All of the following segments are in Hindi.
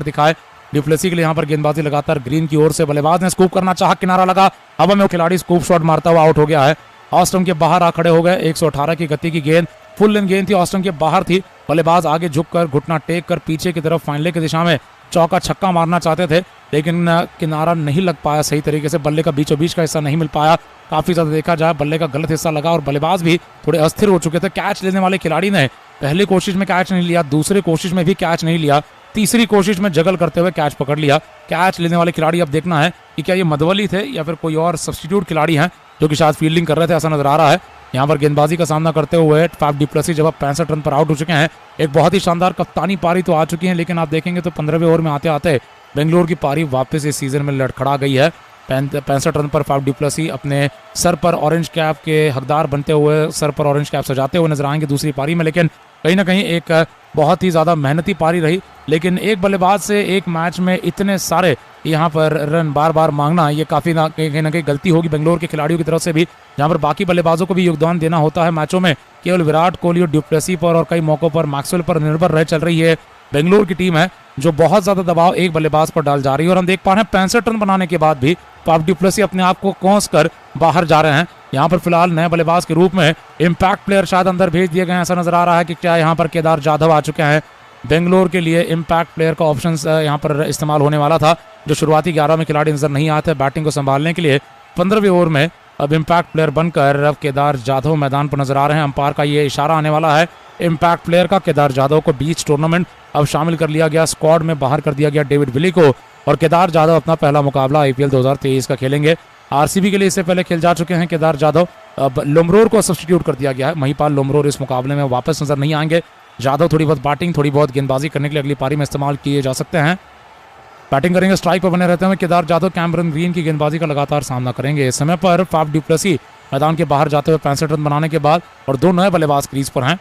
दिखाए। डुप्लेसी के लिए यहाँ पर गेंदबाजी लगातार ग्रीन की ओर से, बल्लेबाज ने स्कूप करना चाहा, किनारा लगा, हवा में वो खिलाड़ी स्कूप शॉट मारता हुआ आउट हो गया है। ऑस्टम के बाहर आ खड़े हो गए। 118 की गति की गेंद, फुल लेंथ गेंद थी, ऑस्टम के बाहर थी। बल्लेबाज आगे झुककर घुटना टेक कर पीछे की तरफ फाइनले की दिशा में चौका छक्का मारना चाहते थे, लेकिन किनारा नहीं लग पाया सही तरीके से, बल्ले का बीचों बीच का हिस्सा नहीं मिल पाया। काफी ज्यादा देखा जाए बल्ले का गलत हिस्सा लगा और बल्लेबाज भी थोड़े अस्थिर हो चुके थे। कैच लेने वाले खिलाड़ी ने पहली कोशिश में कैच नहीं लिया, दूसरी कोशिश में भी कैच नहीं लिया, तीसरी कोशिश में जगल करते हुए कैच पकड़ लिया। कैच लेने वाले खिलाड़ी अब देखना है कि क्या ये मधवली थे या फिर कोई और सब्स्टिट्यूट खिलाड़ी हैं जो कि शायद फील्डिंग कर रहे थे, ऐसा नजर आ रहा है। यहाँ पर गेंदबाजी का सामना करते हुए फाफ डु प्लेसिस जब 65 रन पर आउट हो चुके हैं। एक बहुत ही शानदार कप्तानी पारी तो आ चुकी है, लेकिन आप देखेंगे तो 15वें ओवर में आते आते बेंगलोर की पारी वापस इस सीजन में लड़खड़ा गई है। 65 रन पर फाफ डु प्लेसिस अपने सर पर ऑरेंज कैप के हकदार बनते हुए, सर पर ऑरेंज कैप सजाते हुए नजर आएंगे दूसरी पारी में। लेकिन कहीं ना कहीं एक बहुत ही ज़्यादा मेहनती पारी रही, लेकिन एक बल्लेबाज से एक मैच में इतने सारे यहाँ पर रन बार बार मांगना, ये काफ़ी कहीं ना कहीं गलती होगी बेंगलोर के खिलाड़ियों की तरफ से भी, जहाँ पर बाकी बल्लेबाजों को भी योगदान देना होता है मैचों में। केवल विराट कोहली और डु प्लेसिस पर और कई मौकों पर मैक्सवेल पर निर्भर रह चल रही है बेंगलोर की टीम है, जो बहुत ज़्यादा दबाव एक बल्लेबाज पर डाल जा रही है। और हम देख पा रहे हैं 65 रन बनाने के बाद भी फाफ डु प्लेसिस अपने आप को कोस कर बाहर जा रहे हैं। यहाँ पर फिलहाल नए बल्लेबाज के रूप में इम्पैक्ट प्लेयर शायद अंदर भेज दिए गए हैं, ऐसा नजर आ रहा है कि क्या यहाँ पर केदार जाधव आ चुके हैं। बेंगलोर के लिए इम्पैक्ट प्लेयर का ऑप्शन यहाँ पर इस्तेमाल होने वाला था, जो शुरुआती 11 में खिलाड़ी नजर नहीं आते बैटिंग को संभालने के लिए। 15वें ओवर में अब इम्पैक्ट प्लेयर बनकर अब केदार जाधव मैदान पर नजर आ रहे हैं। अंपायर का ये इशारा आने वाला है इम्पैक्ट प्लेयर का। केदार जाधव को बीच टूर्नामेंट अब शामिल कर लिया गया, स्क्वाड में बाहर कर दिया गया डेविड विली को, और केदार जाधव अपना पहला मुकाबला IPL 2023 का खेलेंगे। RCB के लिए इससे पहले खेल जा चुके हैं केदार जाधव। अब लोमरोर को सब्स्टिट्यूट कर दिया गया है, महिपाल लोमरोर इस मुकाबले में वापस नजर नहीं आएंगे। जाधव थोड़ी बहुत बैटिंग, थोड़ी बहुत गेंदबाजी करने के लिए अगली पारी में इस्तेमाल किए जा सकते हैं। बैटिंग करेंगे, स्ट्राइक पर बने रहते हैं केदार जाधव। कैमरन ग्रीन की गेंदबाजी का लगातार सामना करेंगे। इस समय पर फाफ डु प्लेसिस मैदान के बाहर जाते हुए 65 रन बनाने के बाद, और दो नए बल्लेबाज क्रीज पर हैं।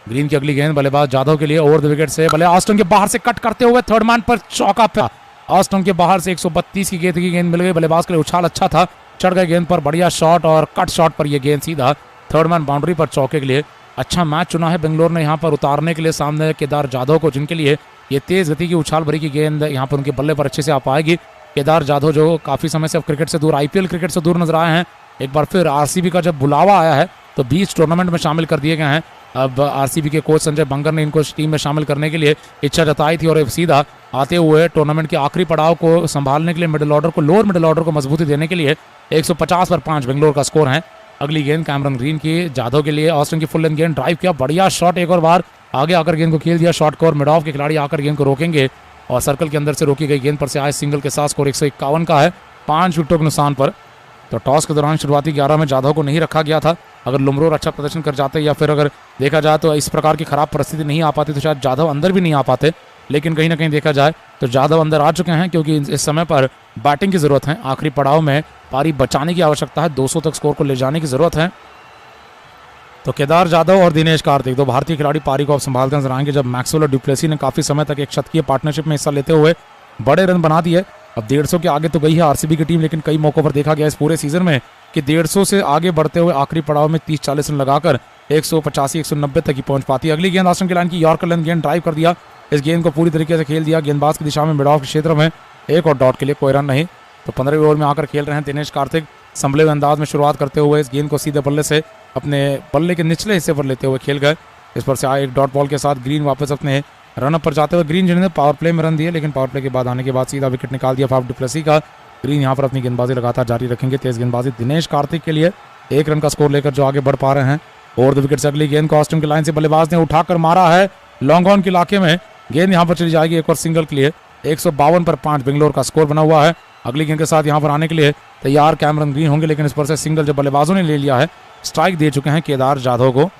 ग्रीन की अगली गेंद बल्लेबाज जाधव के लिए ओवर द विकेट से, बल्ले ऑस्टन के बाहर से कट करते हुए थर्ड मैन पर चौका पे। ऑस्टन के बाहर से 132 की गेंद मिल गई, बल्लेबाज के लिए उछाल अच्छा था, चढ़ गए गेंद पर, बढ़िया शॉट और कट शॉट पर यह गेंद सीधा थर्ड मैन बाउंड्री पर चौके के लिए। अच्छा मैच चुना है बेंगलोर ने यहाँ पर उतारने के लिए सामने केदार जाधव को, जिनके लिए ये तेज गति की उछाल भरी की गेंद यहाँ पर उनके बल्ले पर अच्छे से आ पाएगी। केदार जाधव जो काफी समय से अब क्रिकेट से दूर, IPL क्रिकेट से दूर नजर आए हैं, एक बार फिर RCB का जब बुलावा आया है तो बीच टूर्नामेंट में शामिल कर दिए गए हैं। अब RCB के कोच संजय बंगर ने इनको टीम में शामिल करने के लिए इच्छा जताई थी, और सीधा आते हुए टूर्नामेंट के आखिरी पड़ाव को संभालने के लिए मिडिल ऑर्डर को, लोअर मिडिल ऑर्डर को मजबूती देने के लिए 150 पर 5 बेंगलोर का स्कोर है। अगली गेंद कैमरन ग्रीन की जाधव के लिए, ऑस्टिन की फुल लेंथ गेंद, ड्राइव किया, बढ़िया शॉट, एक और बार आगे आकर गेंद को खेल दिया शॉर्ट को, और मिड ऑफ के खिलाड़ी आकर गेंद को रोकेंगे, और सर्कल के अंदर से रोकी गई गेंद पर से आए सिंगल के साथ स्कोर 151 का है 5 विकेटों के नुकसान पर। तो टॉस के दौरान शुरुआती 11 में जाधव को नहीं रखा गया था। अगर लोमरोर अच्छा प्रदर्शन कर जाते या फिर अगर देखा जाए तो इस प्रकार की खराब परिस्थिति नहीं आ पाती तो शायद जाधव अंदर भी नहीं आ पाते, लेकिन कहीं ना कहीं देखा जाए तो जाधव अंदर आ चुके हैं, क्योंकि इस समय पर बैटिंग की जरूरत है। आखिरी पड़ाव में पारी बचाने की आवश्यकता है, 200 तक स्कोर को ले जाने की जरूरत है। तो केदार जाधव और दिनेश कार्तिक, दो भारतीय खिलाड़ी पारी को अब संभालते नजर आएंगे, जब मैक्सवेल और डु प्लेसिस ने काफी समय तक एक शतकीय पार्टनरशिप में हिस्सा लेते हुए बड़े रन बना दिए। अब 150 के आगे तो गई है RCB की टीम, लेकिन कई मौकों पर देखा गया इस पूरे सीजन में कि 150 से आगे बढ़ते हुए आखिरी पड़ाव में 30-40 रन लगाकर 185-190 तक ही पहुंच पाती है। अगली गेंद ऑस्टन की लाइन की यॉर्कर लेंथ गेंद, ड्राइव कर दिया, इस गेंद को पूरी तरीके से खेल दिया गेंदबाज की दिशा में, मिड ऑफ के क्षेत्र में, एक और डॉट के लिए कोई रन नहीं। तो 15वें ओवर में आकर खेल रहे हैं दिनेश कार्तिक, संभले हुए अंदाज में शुरुआत करते हुए इस गेंद को सीधे बल्ले से अपने बल्ले के निचले हिस्से पर लेते हुए खेल गए। इस पर से आए एक डॉट बॉल के साथ ग्रीन वापस अपने रनअप पर जाते हुए, ग्रीन जिन्होंने पावर प्ले में रन दिए, लेकिन पावर प्ले के बाद आने के बाद सीधा विकेट निकाल दिया फाफ डु प्लेसिस का। ग्रीन यहाँ पर अपनी गेंदबाजी लगातार जारी रखेंगे, तेज गेंदबाजी दिनेश कार्तिक के लिए 1 रन का स्कोर लेकर जो आगे बढ़ पा रहे हैं ओवर द विकेट से। अगली गेंद को ऑस्टन की लाइन से बल्लेबाज ने उठाकर मारा है लॉन्ग ऑन के इलाके में, गेंद यहाँ पर चली जाएगी एक और सिंगल के लिए। 152 पर 5 बेंगलोर का स्कोर बना हुआ है। अगली गेंद के साथ यहाँ पर आने के लिए तैयार कैमरन ग्रीन होंगे, लेकिन इस पर से सिंगल जो बल्लेबाजों ने ले लिया है, स्ट्राइक दे चुके हैं केदार जाधव को।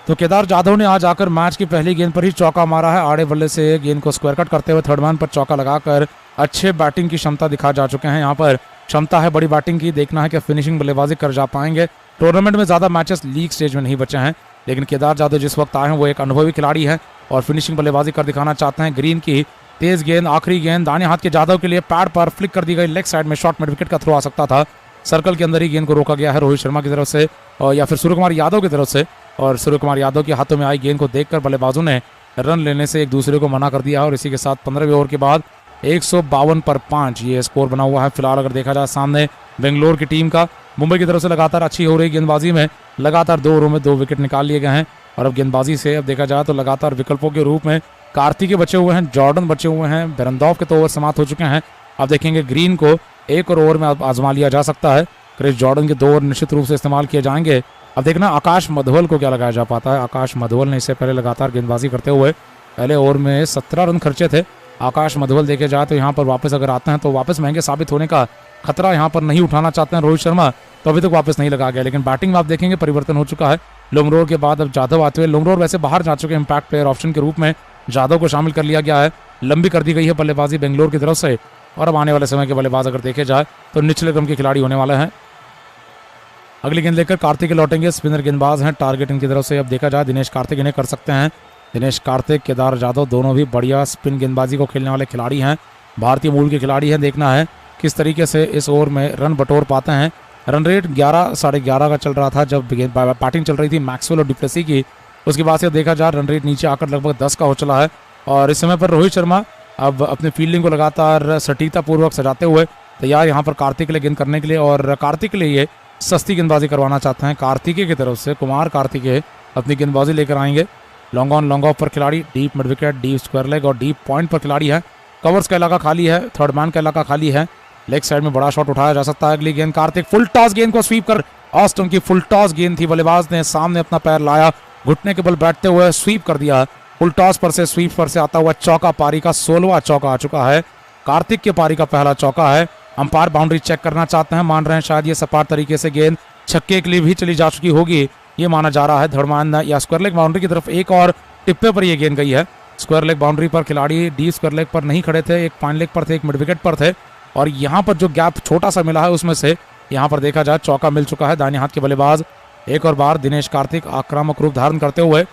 तो केदार जाधव ने आज आकर मैच की पहली गेंद पर ही चौका मारा है, आड़े बल्ले से गेंद को स्क्वायर कट करते हुए थर्ड मैन पर चौका लगाकर अच्छे बैटिंग की क्षमता दिखा जा चुके हैं। यहाँ पर क्षमता है बड़ी बैटिंग की, देखना है कि फिनिशिंग बल्लेबाजी कर जा पाएंगे। टूर्नामेंट में ज्यादा मैचेस लीग स्टेज में नहीं बचे हैं, लेकिन केदार जाधव जिस वक्त आए हैं वो एक अनुभवी खिलाड़ी है और फिनिशिंग बल्लेबाजी कर दिखाना चाहते हैं। ग्रीन की तेज गेंद, आखिरी गेंद दाहिने हाथ के जाधव के लिए पैड पर फ्लिक कर दी गई, लेग साइड में शॉर्ट मिड विकेट का थ्रो आ सकता था। सर्कल के अंदर ही गेंद को रोका गया है रोहित शर्मा की तरफ से या फिर सूर्य कुमार यादव की तरफ से, और सूर्य कुमार यादव के हाथों में आई गेंद को देखकर बल्लेबाजों ने रन लेने से एक दूसरे को मना कर दिया है और इसी के साथ 15वें ओवर के बाद 152 पर 5 ये स्कोर बना हुआ है। फिलहाल अगर देखा जाए सामने बेंगलोर की टीम का, मुंबई की तरफ से लगातार अच्छी हो रही गेंदबाजी में लगातार 2 ओवरों में 2 विकेट निकाल लिए गए हैं। और अब गेंदबाजी से अब देखा जाए तो लगातार विकल्पों के रूप में कार्तिक बचे हुए हैं, जॉर्डन बचे हुए हैं, बेरंदौफ के तो ओवर समाप्त हो चुके हैं। अब देखेंगे ग्रीन को एक और ओवर में आजमा लिया जा सकता है। क्रिस जॉर्डन के 2 ओवर निश्चित रूप से इस्तेमाल किए जाएंगे। अब देखना आकाश मधवल को क्या लगाया जा पाता है। आकाश मधवल ने इससे पहले लगातार गेंदबाजी करते हुए पहले ओवर में 17 रन खर्चे थे। आकाश मधवल देखे जाए तो यहाँ पर वापस अगर आते हैं तो वापस महंगे साबित होने का खतरा यहाँ पर नहीं उठाना चाहते हैं रोहित शर्मा, तो अभी तक वापस नहीं लगा गया। लेकिन बैटिंग में आप देखेंगे परिवर्तन हो चुका है। लुंगरोर के बाद अब जाधव आते हुए, लुंगरोर वैसे बाहर जा चुके हैं, इंपैक्ट प्लेयर ऑप्शन के रूप में जाधव को शामिल कर लिया गया है। लंबी कर दी गई है बल्लेबाजी बेंगलोर की तरफ से। और अब आने वाले समय के बल्लेबाज अगर देखे जाए तो निचले क्रम के खिलाड़ी होने वाले हैं। अगली गेंद लेकर कार्तिक लौटेंगे, स्पिनर गेंदबाज हैं टारगेट इनकी तरफ से। अब देखा जाए दिनेश कार्तिक इन्हें कर सकते हैं। दिनेश कार्तिक, केदार जाधव दोनों भी बढ़िया स्पिन गेंदबाजी को खेलने वाले खिलाड़ी हैं, भारतीय मूल के खिलाड़ी हैं। देखना है किस तरीके से इस ओवर में रन बटोर पाते हैं। रन रेट 11 साढ़े 11 का चल रहा था जब बैटिंग चल रही थी मैक्सवेल और डिप्लेसी की। उसके बाद से देखा जाए रन रेट नीचे आकर लगभग 10 का हो चला है। और इस समय पर रोहित शर्मा अब अपनी फील्डिंग को लगातार सटीकता पूर्वक सजाते हुए तैयार यहाँ पर कार्तिक के लिए गेंद करने के लिए। और कार्तिक के लिए ये सस्ती गेंदबाजी करवाना चाहते हैं। कार्तिकेय की तरफ से कुमार कार्तिकेय अपनी गेंदबाजी लेकर आएंगे। लॉन्ग ऑन लॉन्ग ऑफ पर खिलाड़ी, deep mid wicket, deep square leg और डीप पॉइंट पर खिलाड़ी है। कवर्स का इलाका खाली है, थर्ड मैन का इलाका खाली है। लेग साइड में बड़ा शॉट उठाया जा सकता है। अगली गेंद कार्तिक, फुल टॉस गेंद को स्वीप कर, ऑस्टन की फुल टॉस गेंद थी, बल्लेबाज ने सामने अपना पैर लाया, घुटने के बल बैठते हुए स्वीप कर दिया। फुल टॉस पर से स्वीप पर से आता हुआ चौका, पारी का 16वां चौका आ चुका है। कार्तिक के पारी का पहला चौका है। अंपायर बाउंड्री चेक करना चाहते हैं, मान रहे हैं शायद ये सपाट तरीके से गेंद छक्के के लिए भी चली जा चुकी होगी, ये माना जा रहा है। धड़मान या स्क्वायर लेग बाउंड्री की तरफ एक और टिप्पे पर ये गेंद गई है। स्क्वायर लेग बाउंड्री पर खिलाड़ी डी स्क्वायर लेग पर नहीं खड़े थे, एक पॉइंट लेग पर थे, एक मिड विकेट पर थे। और यहाँ पर जो गैप छोटा सा मिला है उसमें से यहाँ पर देखा जाए चौका मिल चुका है। दाहिने हाथ के बल्लेबाज एक और बार दिनेश कार्तिक आक्रामक रूप धारण करते हुए।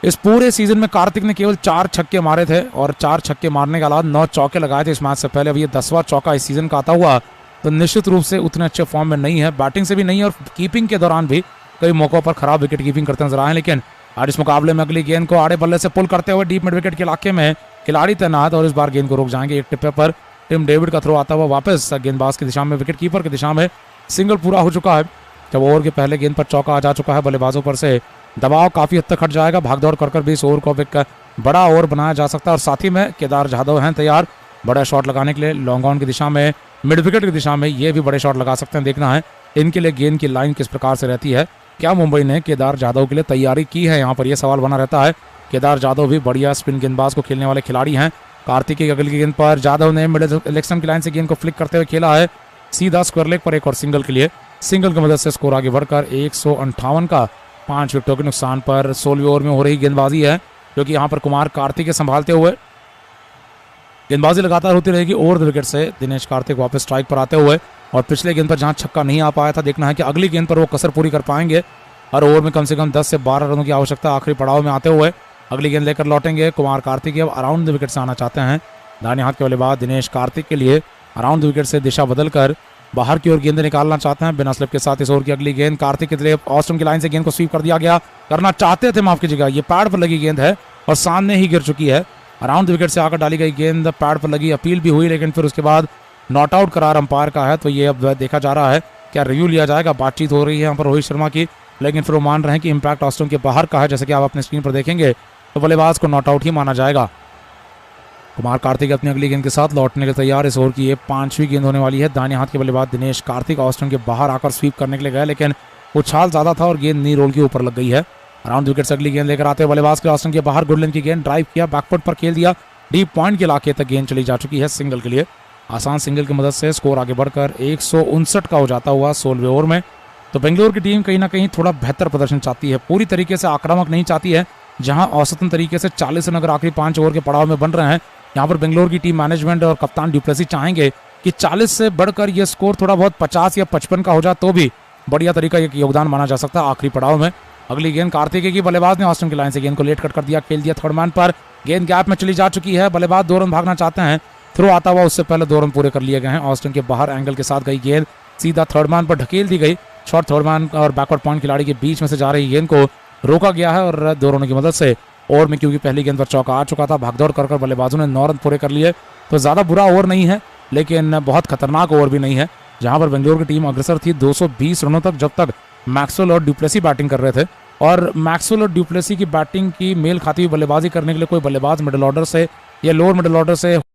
इस पूरे सीजन में कार्तिक ने केवल 4 छक्के मारे थे और 4 छक्के मारने के अलावा 9 चौके लगाए थे इस मैच से पहले। अब ये 10वां चौका इस सीजन का आता हुआ, तो निश्चित रूप से उतने अच्छे फॉर्म में नहीं है, बैटिंग से भी नहीं है और कीपिंग के दौरान भी कई मौकों पर खराब विकेट कीपिंग करते नजर आए। लेकिन आज इस मुकाबले में अगली गेंद को आड़े बल्ले से पुल करते हुए डीप मिड विकेट के इलाके में खिलाड़ी तैनात और इस बार गेंद को रोक जाएंगे। एक टिप्पे पर टिम डेविड का थ्रो आता हुआ वापस गेंदबाज की दिशा में, विकेट कीपर की दिशा में सिंगल पूरा हो चुका है। जब ओवर के पहले गेंद पर चौका आ जा चुका है, बल्लेबाजों पर से दबाव काफी हद तक हट जाएगा। भागदौड़ कर भी इस ओवर को एक बड़ा ओवर बनाया जा सकता है। और साथ ही में केदार जाधव हैं तैयार बड़ा शॉट लगाने के लिए, लॉन्ग ऑन की दिशा में, मिड विकेट की दिशा में, ये भी बड़े शॉट लगा सकते हैं। देखना है इनके लिए गेंद की लाइन किस प्रकार से रहती है। क्या मुंबई ने केदार जाधव के लिए तैयारी की है, यहाँ पर यह सवाल बना रहता है। केदार जाधव भी बढ़िया स्पिन गेंदबाज को खेलने वाले खिलाड़ी हैं। कार्तिक की अगली गेंद पर जाधव ने मिडिल इलेक्शन की लाइन से गेंद को फ्लिक करते हुए खेला है सीधा स्क्वायर लेग पर, एक और सिंगल के लिए। सिंगल की मदद से स्कोर आगे बढ़कर 158 का 5 विकेटों के नुकसान पर 16वें ओवर में हो रही गेंदबाजी है, जो कि यहाँ पर कुमार कार्तिक संभालते हुए गेंदबाजी लगातार होती रहेगी। ओवर द विकेट से दिनेश कार्तिक वापस स्ट्राइक पर आते हुए, और पिछले गेंद पर जहां छक्का नहीं आ पाया था, देखना है कि अगली गेंद पर वो कसर पूरी कर पाएंगे। हर ओवर में कम से कम 10 से 12 रनों की आवश्यकता आखिरी पड़ाव में आते हुए। अगली गेंद लेकर लौटेंगे कुमार कार्तिक, अब अराउंड द विकेट से आना चाहते हैं। दाहिने हाथ के बल्लेबाज दिनेश कार्तिक के लिए अराउंड द विकेट से दिशा बदलकर बाहर की ओर गेंद निकालना चाहते हैं बिना स्लिप के साथ। इस ओवर की अगली गेंद कार्तिक के लिए ऑस्टन की लाइन से गेंद को स्वीप कर दिया गया, करना चाहते थे, माफ कीजिएगा, ये पैड पर लगी गेंद है और सामने ही गिर चुकी है। अराउंड द विकेट से आकर डाली गई गेंद पैड पर लगी, अपील भी हुई, लेकिन फिर उसके बाद नॉट आउट करार अंपायर का है। तो ये अब देखा जा रहा है क्या रिव्यू लिया जाएगा। बातचीत हो रही है यहाँ पर रोहित शर्मा की, लेकिन फिर वो मान रहे हैं कि इंपैक्ट ऑस्टन के बाहर का है। जैसे कि आप अपने स्क्रीन पर देखेंगे तो बल्लेबाज को नॉट आउट ही माना जाएगा। कुमार कार्तिक अपनी अगली गेंद के साथ लौटने के तैयार। इस ओवर की ये 5वीं गेंद होने वाली है। दाहिने हाथ के बल्लेबाज दिनेश कार्तिक ऑस्टन के बाहर आकर स्वीप करने के लिए गए, लेकिन उछाल ज्यादा था और गेंद नी रोल के ऊपर लग गई है। अराउंड विकेट से अगली गेंद लेकर आते हुए बल्लेबाज के ऑस्टन के बाहर गुडलैंड की गेंद ड्राइव किया, बैकफुट पर खेल दिया, डीप पॉइंट के इलाके तक गेंद चली जा चुकी है सिंगल के लिए। आसान सिंगल की मदद से स्कोर आगे बढ़कर 159 का हो जाता हुआ 16वें ओवर में। तो बेंगलोर की टीम कहीं ना कहीं थोड़ा बेहतर प्रदर्शन चाहती है, पूरी तरीके से आक्रामक नहीं चाहती है। जहां औसतन तरीके से 40 रन अगर आखिरी 5 ओवर के पड़ाव में बन रहे हैं, यहाँ पर बेंगलोर की टीम मैनेजमेंट और कप्तान ड्यूप्लेसी चाहेंगे कि 40 से बढ़कर यह स्कोर थोड़ा बहुत 50 या 55 का हो जाए तो भी बढ़िया तरीका एक योगदान माना जा सकता है आखिरी पड़ाव में। अगली गेंद कार्तिकेय की, बल्लेबाज ने ऑस्टन की लाइन से गेंद को लेट कट कर दिया, खेल दिया थर्ड मैन पर, गेंद गैप में चली जा चुकी है। बल्लेबाज 2 रन भागना चाहते हैं, थ्रो आता हुआ उससे पहले 2 रन पूरे कर लिए गए हैं। ऑस्टन के बाहर एंगल के साथ गई गेंद सीधा थर्ड मैन पर ढकेल दी गई। शॉर्ट थर्ड मैन और बैकवर्ड पॉइंट खिलाड़ी के बीच में से जा रही गेंद को रोका गया है और 2 रनों की मदद से ओवर में, क्योंकि पहली गेंद पर चौका आ चुका था। भागदौड़ कर कर बल्लेबाजों ने 9 रन पूरे कर लिए। तो ज़्यादा बुरा ओवर नहीं है, लेकिन बहुत खतरनाक ओवर भी नहीं है, जहां पर बेंगलोर की टीम अग्रसर थी 220 रनों तक, जब तक मैक्सवेल और ड्यूप्लेसी बैटिंग कर रहे थे। और मैक्सवेल और ड्यूप्लेसी की बैटिंग की मेल खाती हुई बल्लेबाजी करने के लिए कोई बल्लेबाज मिडिल ऑर्डर से या लोअर मिडिल ऑर्डर से